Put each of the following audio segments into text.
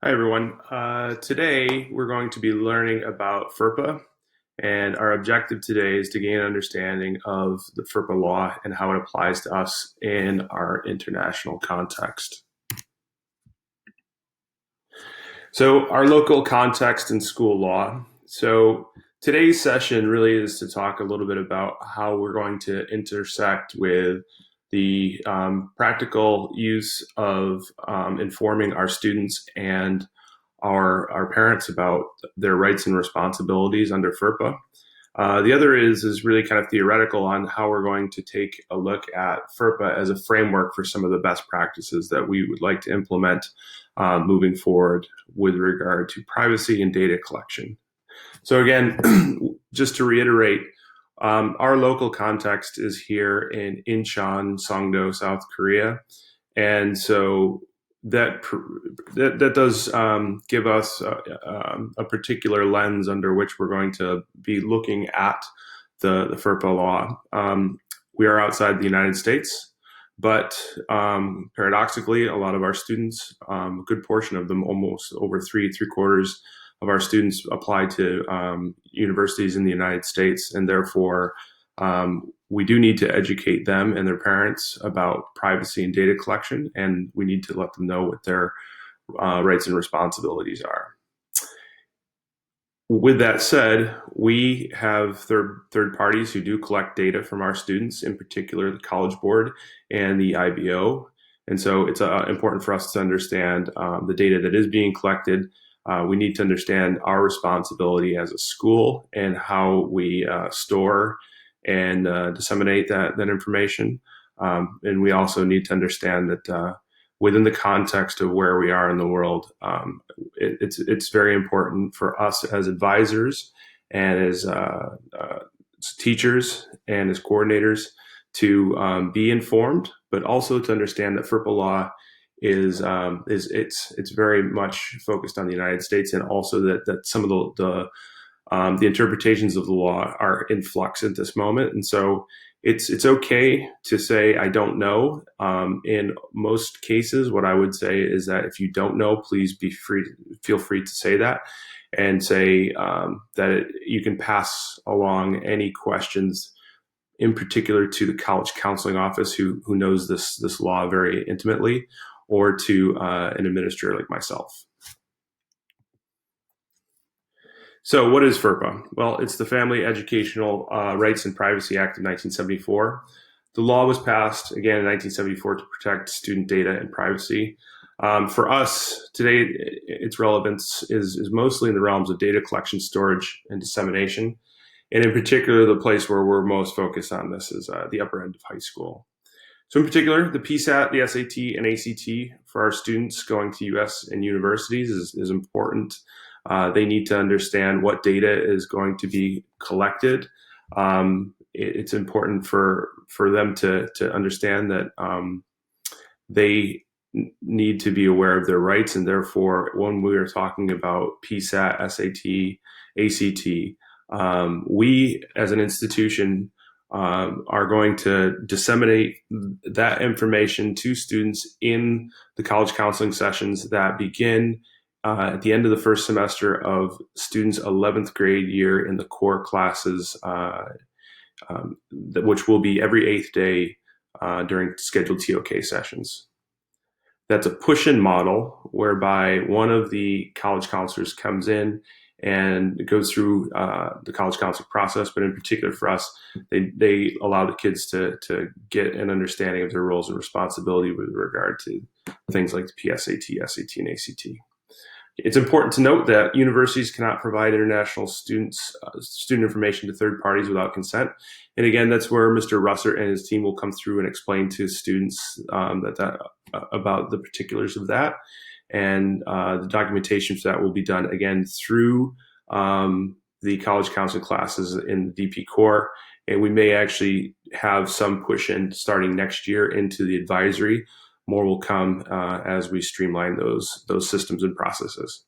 Hi, everyone. Today, we're going to be learning about FERPA, and our objective today is to gain an understanding of the FERPA law and how it applies to us in our international context. So, our local context and school law. So, today's session really is to talk a little bit about how we're going to intersect with the practical use of informing our students and our parents about their rights and responsibilities under FERPA. The other is really kind of theoretical on how we're going to take a look at FERPA as a framework for some of the best practices that we would like to implement moving forward with regard to privacy and data collection. So again, just to reiterate, our local context is here in Incheon, Songdo, South Korea, and so that does give us a particular lens under which we're going to be looking at the FERPA law. We are outside the United States, but paradoxically, a lot of our students, a good portion of them, almost over three quarters of our students apply to universities in the United States, and therefore we do need to educate them and their parents about privacy and data collection, and we need to let them know what their rights and responsibilities are. With that said, we have third parties who do collect data from our students, in particular the College Board and the IBO. And so it's important for us to understand the data that is being collected. We need to understand our responsibility as a school and how we store and disseminate that information. And we also need to understand that within the context of where we are in the world, it's very important for us as advisors and as teachers and as coordinators to be informed, but also to understand that FERPA law is it's very much focused on the United States, and also that some of the interpretations of the law are in flux at this moment. And so it's okay to say I don't know. In most cases, what I would say is that if you don't know, please feel free to say that, and say that you can pass along any questions, in particular to the college counseling office who knows this law very intimately, or to an administrator like myself. So what is FERPA? Well, it's the Family Educational Rights and Privacy Act of 1974. The law was passed, again, in 1974 to protect student data and privacy. For us, today, its relevance is mostly in the realms of data collection, storage, and dissemination. And in particular, the place where we're most focused on this is the upper end of high school. So in particular, the PSAT, the SAT, and ACT for our students going to US and universities is important. They need to understand what data is going to be collected. It's important for them to understand that they need to be aware of their rights, and therefore, when we are talking about PSAT, SAT, ACT, we as an institution are going to disseminate that information to students in the college counseling sessions that begin at the end of the first semester of students' 11th grade year in the core classes, which will be every 8th day during scheduled TOK sessions. That's a push-in model whereby one of the college counselors comes in and goes through the college counseling process, but in particular for us, they allow the kids to get an understanding of their roles and responsibility with regard to things like the PSAT, SAT, and ACT. It's important to note that universities cannot provide international student information to third parties without consent. And again, that's where Mr. Russer and his team will come through and explain to students about the particulars of that. And the documentation for that will be done again through the college counseling classes in the DP core. And we may actually have some push in starting next year into the advisory. More will come as we streamline those systems and processes.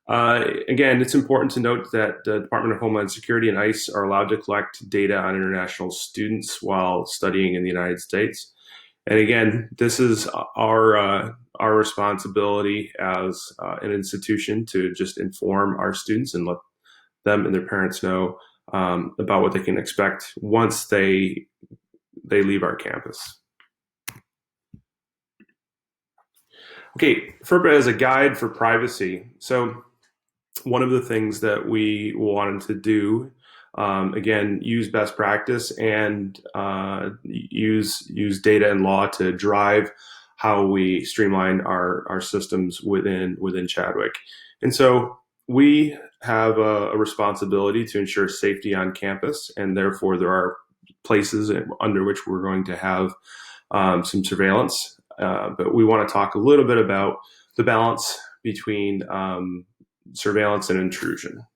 Again, it's important to note that the Department of Homeland Security and ICE are allowed to collect data on international students while studying in the United States. And again, this is our our responsibility as an institution to just inform our students and let them and their parents know about what they can expect once they leave our campus. Okay, FERPA is a guide for privacy. So one of the things that we wanted to do, again, use best practice and use data and law to drive how we streamline our systems within Chadwick. And so we have a responsibility to ensure safety on campus, and therefore there are places under which we're going to have some surveillance. But we want to talk a little bit about the balance between surveillance and intrusion.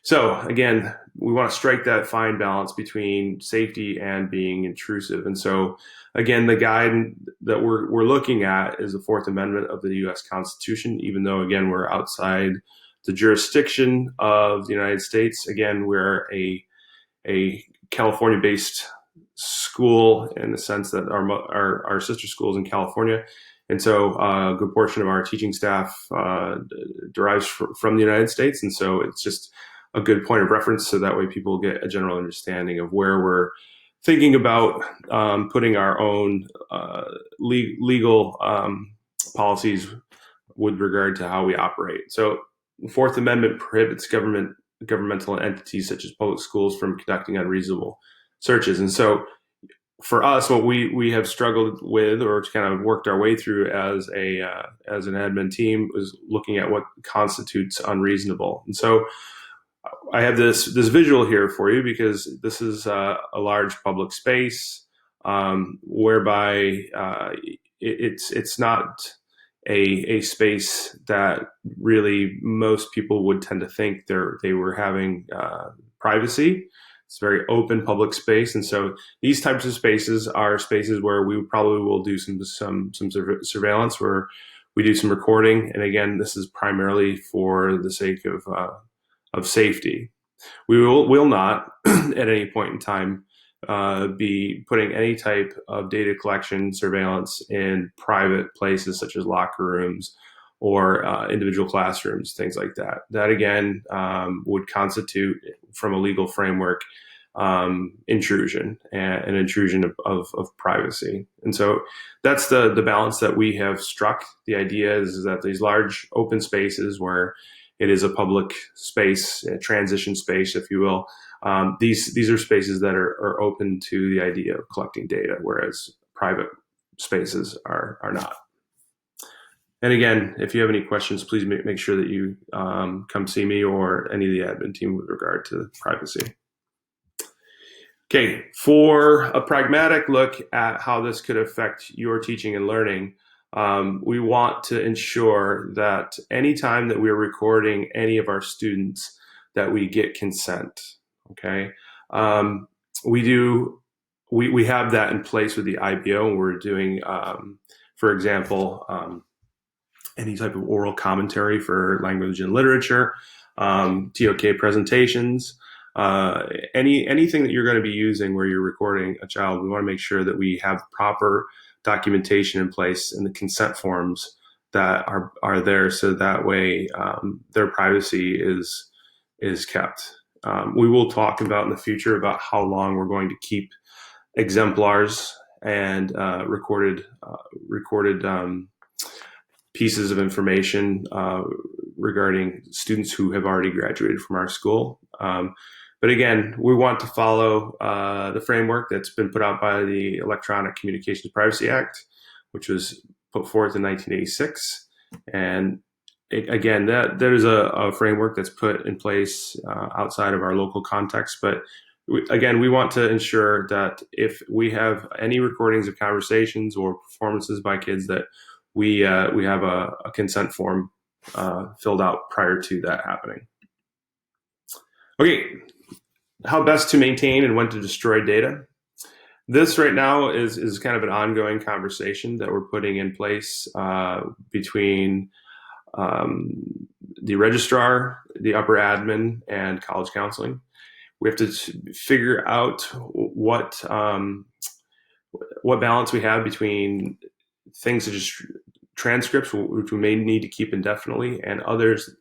So again, we want to strike that fine balance between safety and being intrusive. And so again, the guide that we're looking at is the Fourth Amendment of the U.S. Constitution, even though, again, we're outside the jurisdiction of the United States. Again, we're a California-based school in the sense that our sister schools in California. And so a good portion of our teaching staff derives from the United States. And so it's just a good point of reference, so that way people get a general understanding of where we're thinking about putting our own legal policies with regard to how we operate. So the Fourth Amendment prohibits governmental entities such as public schools from conducting unreasonable searches. And so for us, what we have struggled with, or kind of worked our way through as an admin team, was looking at what constitutes unreasonable. And so I have this visual here for you, because this is a large public space whereby it's not a space that really most people would tend to think they were having privacy. It's a very open public space, and so these types of spaces are spaces where we probably will do some surveillance, where we do some recording. And again, this is primarily for the sake of safety. We will not at any point in time be putting any type of data collection surveillance in private places such as locker rooms or individual classrooms, things like that. That again would constitute, from a legal framework, intrusion, and an intrusion of privacy. And so that's the balance that we have struck. The idea is that these large open spaces where it is a public space, a transition space, if you will, these are spaces that are open to the idea of collecting data, whereas private spaces are not. And again, if you have any questions, please make sure that you come see me or any of the admin team with regard to privacy. Okay, for a pragmatic look at how this could affect your teaching and learning, we want to ensure that anytime that we're recording any of our students, that we get consent. Okay, we have that in place with the IBO, and we're doing, for example, any type of oral commentary for language and literature, TOK presentations, anything that you're going to be using where you're recording a child. We want to make sure that we have proper documentation in place and the consent forms that are there, so that way their privacy is kept. We will talk about in the future about how long we're going to keep exemplars and recorded pieces of information regarding students who have already graduated from our school. But again, we want to follow the framework that's been put out by the Electronic Communications Privacy Act, which was put forth in 1986. And again, that is a framework that's put in place outside of our local context. But again, we want to ensure that if we have any recordings of conversations or performances by kids, that we have a consent form filled out prior to that happening. Okay, how best to maintain and when to destroy data. This right now is kind of an ongoing conversation that we're putting in place between the registrar, the upper admin, and college counseling. We have to figure out what balance we have between things such as transcripts, which we may need to keep indefinitely, and others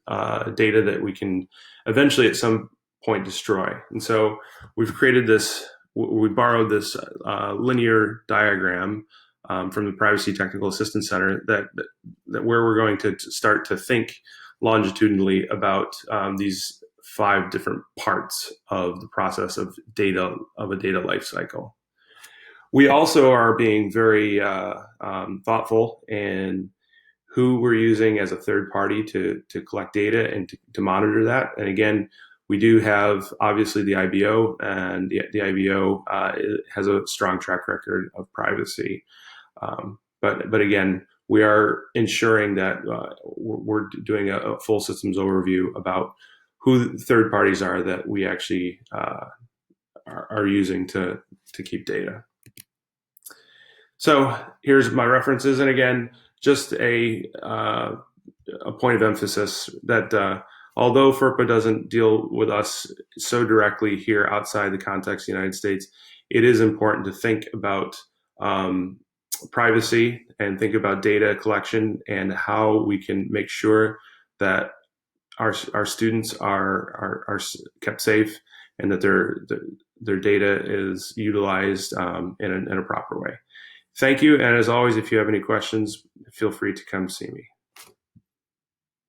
data that we can eventually at some point destroy. And so we've created this, we borrowed this linear diagram from the Privacy Technical Assistance Center that where we're going to start to think longitudinally about these 5 different parts of the process of data, of a data lifecycle. We also are being very thoughtful in who we're using as a third party to collect data and to monitor that. And again, we do have obviously the IBO, and the IBO has a strong track record of privacy. But again, we are ensuring that we're doing a full systems overview about who the third parties are that we actually are using to keep data. So here's my references, and again, just a point of emphasis that although FERPA doesn't deal with us so directly here outside the context of the United States, it is important to think about privacy and think about data collection and how we can make sure that our students are kept safe and that their data is utilized in a proper way. Thank you, and as always, if you have any questions, feel free to come see me.